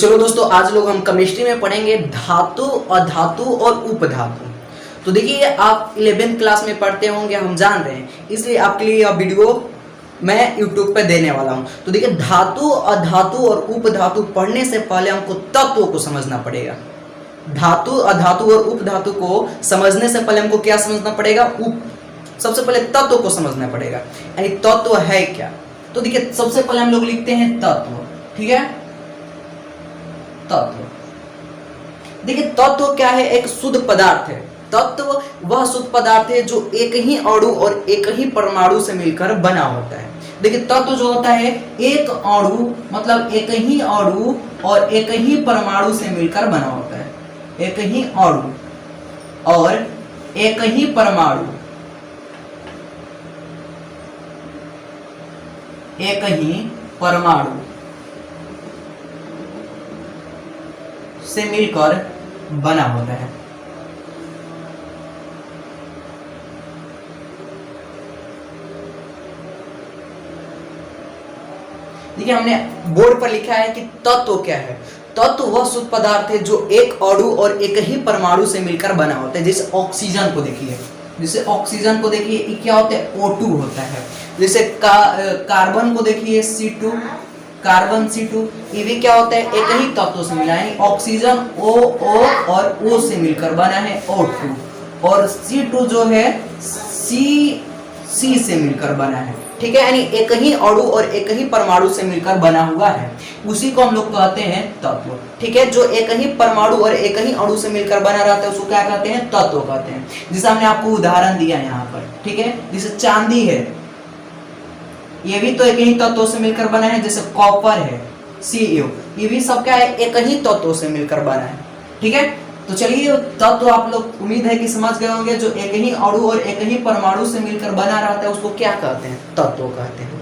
चलो दोस्तों, आज लोग हम केमिस्ट्री में पढ़ेंगे धातु, अधातु और उपधातु। तो देखिए, आप 11th क्लास में पढ़ते होंगे, हम जान रहे हैं, इसलिए आपके लिए यह वीडियो मैं यूट्यूब पे देने वाला हूं। तो देखिए, धातु, अधातु और उपधातु पढ़ने से पहले हमको तत्वों को समझना पड़ेगा। धातु, अधातु और उपधातु को समझने से पहले हमको क्या समझना पड़ेगा? सबसे पहले तत्व को समझना पड़ेगा, यानी तत्व है क्या। तो देखिए, सबसे पहले हम लोग लिखते हैं तत्व, ठीक है। तत्व, देखिए तत्व क्या है? एक शुद्ध पदार्थ है। तत्व वह शुद्ध पदार्थ है जो एक ही अणु और एक ही परमाणु से मिलकर बना होता है। देखिए, तत्व जो होता है एक अणु, मतलब एक ही अणु और एक ही परमाणु से मिलकर बना होता है। एक ही अणु और एक ही परमाणु, एक ही परमाणु से मिलकर बना होता है। देखिए, हमने बोर्ड पर लिखा है कि तत्व क्या है। तत्व वह शुद्ध पदार्थ है जो एक अणु और एक ही परमाणु से मिलकर बना होता है। जैसे ऑक्सीजन को देखिए, जैसे ऑक्सीजन को देखिए, ये क्या होता है? O2 होता है। जैसे कार्बन को देखिए, C2, कार्बन C2, ये भी क्या होता है? एक ही तत्व से मिला है। ऑक्सीजन O और O से मिलकर बना है O2, और C2 जो है C से मिलकर बना है, ठीक है। यानी एक ही अणु और एक ही परमाणु से मिलकर बना हुआ है, उसी को हम लोग कहते हैं तत्व, ठीक है। जो एक ही परमाणु और एक ही अणु से मिलकर बना रहता है उसको क्या कहते हैं? तत्व कहते हैं। जैसे हमने आपको उदाहरण दिया यहाँ पर, ठीक है। जैसे चांदी है, ये भी तो एक ही तत्व से मिलकर बना है। जैसे कॉपर है, Cu, ये भी सब क्या है? एक ही तत्व से मिलकर बना है, ठीक है। तो चलिए, तत्व आप लोग उम्मीद है कि समझ गए होंगे। जो एक ही अणु और एक ही परमाणु से मिलकर बना रहता है उसको क्या कहते हैं? तत्व कहते हैं।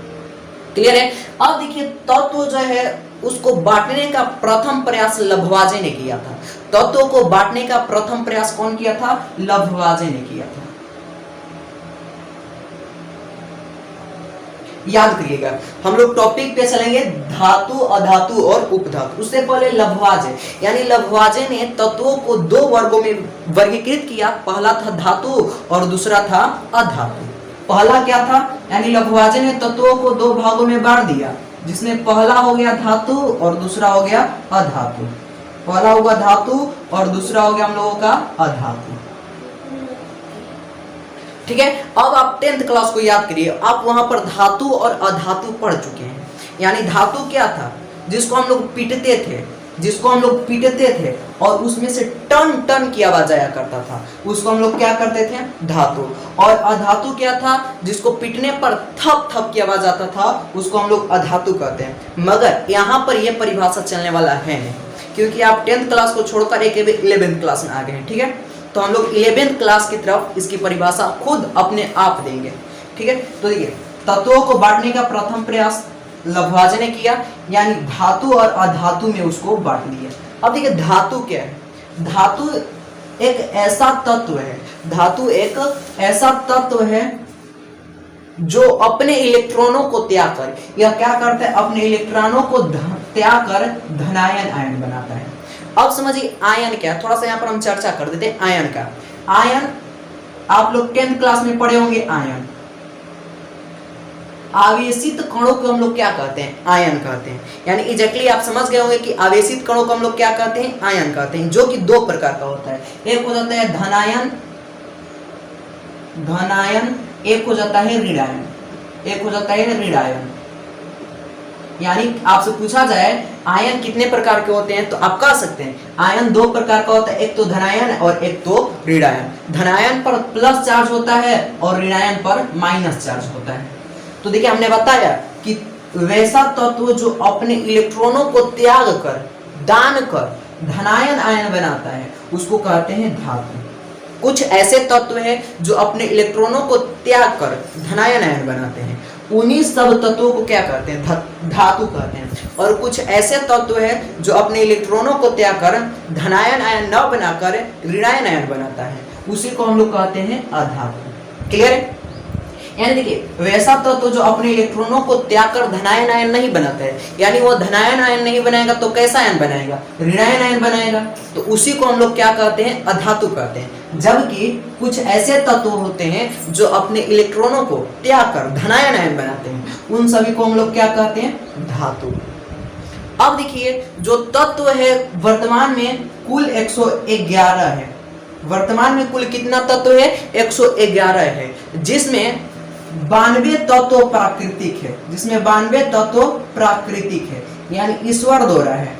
क्लियर है? अब देखिए, तत्व जो है उसको बांटने का प्रथम प्रयास लभवाजे ने किया था। तत्व को बांटने का प्रथम प्रयास कौन किया था? लभवाजे ने किया था। याद करिएगा, हम लोग टॉपिक पे चलेंगे धातु, अधातु और उपधातु। उससे पहले लभवाजे, यानी लभवाजे ने तत्वों को दो वर्गों में वर्गीकृत किया। पहला था धातु और दूसरा था अधातु। पहला क्या था? यानी लभवाजे ने तत्वों को दो भागों में बांट दिया, जिसमें पहला हो गया धातु और दूसरा हो गया अधातु। पहला होगा धातु और दूसरा हो गया हम लोगों का अधातु, ठीक है। अब आप 10th क्लास को याद करिए, आप वहां पर धातु और अधातु पढ़ चुके हैं। यानी धातु क्या था? जिसको हम लोग पीटते थे, जिसको हम लोग पीटते थे और उसमें से टन टन की आवाज आया करता था, उसको हम लोग क्या करते थे? धातु। और अधातु क्या था? जिसको पीटने पर थप थप की आवाज आता था, उसको हम लोग अधातु कहते हैं। मगर यहाँ पर यह परिभाषा चलने वाला है नहीं, क्योंकि आप 10th क्लास को छोड़कर एक 11th क्लास में आ गए हैं, ठीक है। तो हम लोग 11th क्लास की तरफ इसकी परिभाषा खुद अपने आप देंगे, ठीक है। तो देखिए, तत्वों को बांटने का प्रथम प्रयास लभवाजे ने किया, यानी धातु और अधातु में उसको बांट दिया। अब देखिए, धातु क्या है? धातु एक ऐसा तत्व है, धातु एक ऐसा तत्व है जो अपने इलेक्ट्रॉनों को त्याग कर, यह क्या करता है? अपने इलेक्ट्रॉनों को त्याग कर धनायन आयन बनाता है। अब समझिए आयन क्या है, थोड़ा सा यहाँ पर हम चर्चा कर देते हैं आयन का। आयन आप लोग 10th क्लास में पढ़े होंगे। आयन, आवेशित कणों को हम लोग क्या कहते हैं? आयन कहते हैं। यानी एग्जैक्टली आप समझ गए होंगे कि आवेशित कणों को हम लोग क्या कहते हैं? आयन कहते हैं, जो कि दो प्रकार का होता है। एक हो जाता है धनायन, धनायन, एक हो जाता है ऋणायन, एक हो जाता है ऋणायन। यानी आपसे पूछा जाए आयन कितने प्रकार के होते हैं, तो आप कह सकते हैं आयन दो प्रकार का होता है, एक तो धनायन और एक तो ऋणायन। धनायन पर प्लस चार्ज होता है और ऋणायन पर माइनस चार्ज होता है। तो देखिए, हमने बताया कि वैसा तत्व जो अपने इलेक्ट्रॉनों को त्याग कर, दान कर धनायन आयन बनाता है, उसको कहते हैं धातु। कुछ ऐसे तत्व हैं जो अपने इलेक्ट्रॉनों को त्याग कर धनायन आयन बनाते हैं, उन्हीं सब तत्वों को क्या कहते हैं? धातु कहते हैं। और कुछ ऐसे तत्व हैं जो अपने इलेक्ट्रॉनों को त्याग कर धनायन आयन न बनाकर ऋणायन आयन बनाता है, उसी को हम लोग कहते हैं अधातु। क्लियर है? यानी देखिए वैसा तत्व जो अपने इलेक्ट्रॉनों को त्याग कर धनायन आयन नहीं बनाता है, यानी वो धनायन आयन नहीं बनाएगा तो कैसा आयन बनाएगा, ऋणायन आयन बनाएगा, तो उसी को हम लोग क्या कहते हैं, अधातु कहते हैं। जबकि कुछ ऐसे तत्व होते हैं जो अपने इलेक्ट्रॉनों को त्याग कर धनायन आयन बनाते हैं, उन सभी को हम लोग क्या कहते हैं, धातु। अब देखिए जो तत्व है वर्तमान में कुल 111 है, वर्तमान में कुल कितना तत्व है, 111 है, जिसमें 92 तत्व प्राकृतिक है, जिसमें 92 तत्व प्राकृतिक है, यानी ईश्वर द्वारा है,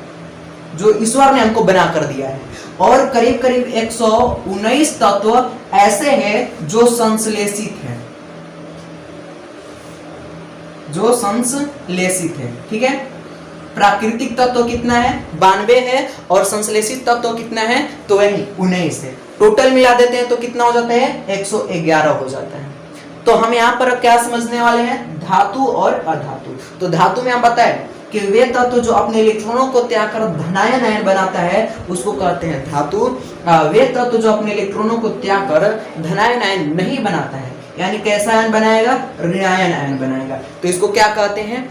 जो ईश्वर ने हमको बना कर दिया है। और करीब करीब 119 तत्व ऐसे हैं जो संश्लेषित है, जो संश्लेषित है, ठीक है। प्राकृतिक तत्व कितना है, 92 है, और संश्लेषित तत्व कितना है, तो वही 19 है। टोटल मिला देते हैं तो कितना हो जाता है, 111 हो जाता है। तो हम यहाँ पर क्या समझने वाले हैं, धातु और अधातु। तो धातु में हम बताएं कि वे तत्व जो अपने इलेक्ट्रॉनों को त्याग कर धनायन आयन बनाता है उसको कहते हैं धातु। वे तत्व जो अपने इलेक्ट्रॉनों को त्याग कर धनायन आयन नहीं बनाता है, यानी कैसा आयन बनाएगा, ऋणायन आयन बनाएगा, तो इसको क्या कहते हैं,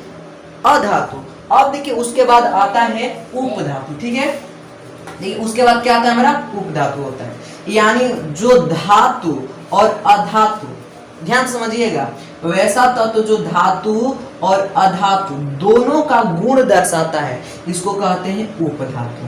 अधातु। अब देखिए उसके बाद आता है उपधातु, ठीक है। देखिए उसके बाद क्या आता है, हमारा उपधातु होता है, यानी जो धातु और अधातु, ध्यान समझिएगा, वैसा तत्व जो धातु और अधातु दोनों का गुण दर्शाता है, इसको कहते हैं उपधातु।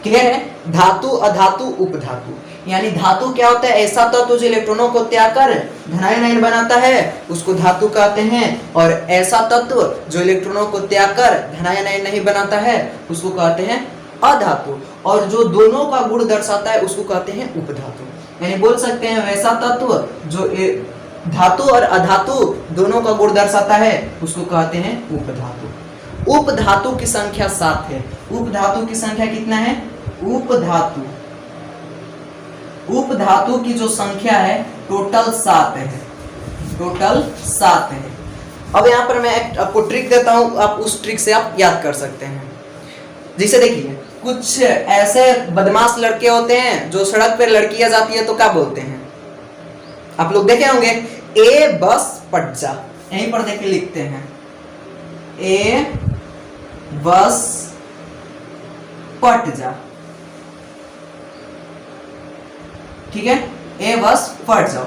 क्लियर है, धातु अधातु उपधातु। यानी धातु क्या होता है, ऐसा तत्व जो इलेक्ट्रॉनों को त्याग कर धनायन आयन बनाता है उसको धातु कहते हैं, और ऐसा तत्व जो इलेक्ट्रॉनों को त्याग कर धनायन आयन नहीं बनाता है उसको कहते हैं अधातु, और जो दोनों का गुण दर्शाता है उसको कहते हैं उपधातु। यानी बोल सकते हैं वैसा तत्व जो धातु और अधातु दोनों का गुण दर्शाता है उसको कहते हैं उपधातु। उपधातु की संख्या 7 है। उपधातु की संख्या कितना है, उपधातु की जो संख्या है टोटल 7 है, टोटल 7 है। अब यहाँ पर मैं आपको ट्रिक देता हूँ, आप उस ट्रिक से आप याद कर सकते हैं। जैसे देखिए कुछ ऐसे बदमाश लड़के होते हैं जो सड़क पर लड़कियां जाती है तो क्या बोलते हैं, आप लोग देखे होंगे, ए बस पट जा, यहीं पर देखे लिखते हैं, ए बस पट जा, ठीक है, ए बस पट जाओ।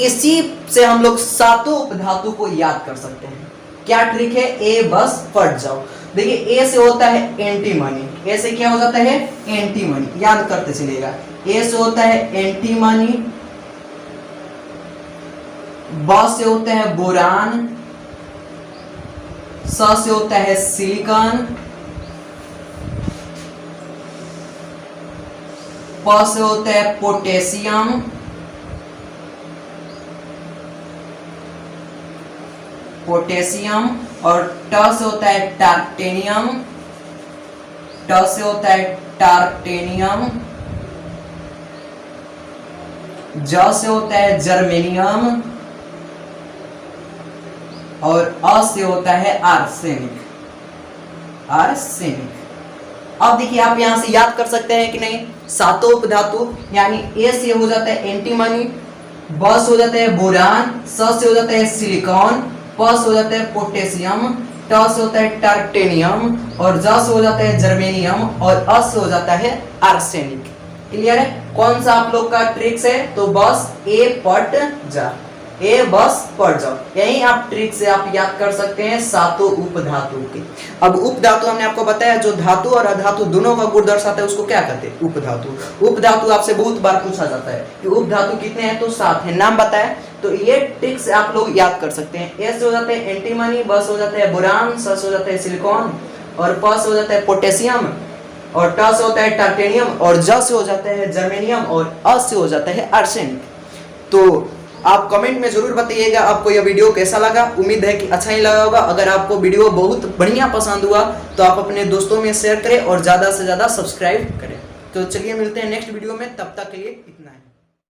इसी से हम लोग सातों उपधातु को याद कर सकते हैं। क्या ट्रिक है, ए बस पट जाओ। देखिए ए से होता है एंटीमनी, ए से क्या हो जाता है, एंटीमनी, याद करते चलिएगा। ए से होता है एंटीमनी, ब से होता है बोरान, स से होता है सिलिकॉन, प से होता है पोटेशियम, पोटेशियम, और ट से होता है टार्टेनियम, ट से होता है टार्टेनियम, ज से होता है जर्मेनियम, और अ से होता है आर्सेनिक, आर्सेनिक। अब देखिए आप यहां से याद कर सकते हैं कि नहीं, सातों उपधातु, यानी ए से हो जाता है एंटीमनी, ब से हो जाता है बोरान, स से हो जाता है सिलिकॉन, प से हो जाता है पोटेशियम, ट से होता है टार्टेनियम, और ज से हो जाता है जर्मेनियम, और अ से हो जाता है आर्सेनिक। क्लियर है, कौन सा आप लोग का ट्रिक्स है, तो बस ए पट जा, ए बस पढ़ जाओ, यही आप ट्रिक से आप याद कर सकते हैं सातों उपधातु के। अब उपधातु हमने आपको बताया जो धातु और अधातु दोनों का गुण दर्शाता है उसको क्या कहते हैं, उपधातु। उपधातु आपसे बहुत बार पूछा जाता है कि उपधातु कितने हैं, तो 7 है, नाम बताया, तो ये ट्रिक से आप लोग याद कर सकते हैं। ए से हो जाते हैं एंटीमनी, ब से हो जाता है बोरान, स से हो जाता है सिलिकॉन, और प से हो जाता है पोटेशियम, और ट से होता है टार्टेनियम, और ज से हो जाता है जर्मेनियम, और अ से हो जाता है आर्सेनिक। तो आप कमेंट में जरूर बताइएगा आपको यह वीडियो कैसा लगा। उम्मीद है कि अच्छा ही लगा होगा। अगर आपको वीडियो बहुत बढ़िया पसंद हुआ तो आप अपने दोस्तों में शेयर करें और ज़्यादा से ज़्यादा सब्सक्राइब करें। तो चलिए मिलते हैं नेक्स्ट वीडियो में, तब तक के लिए इतना है।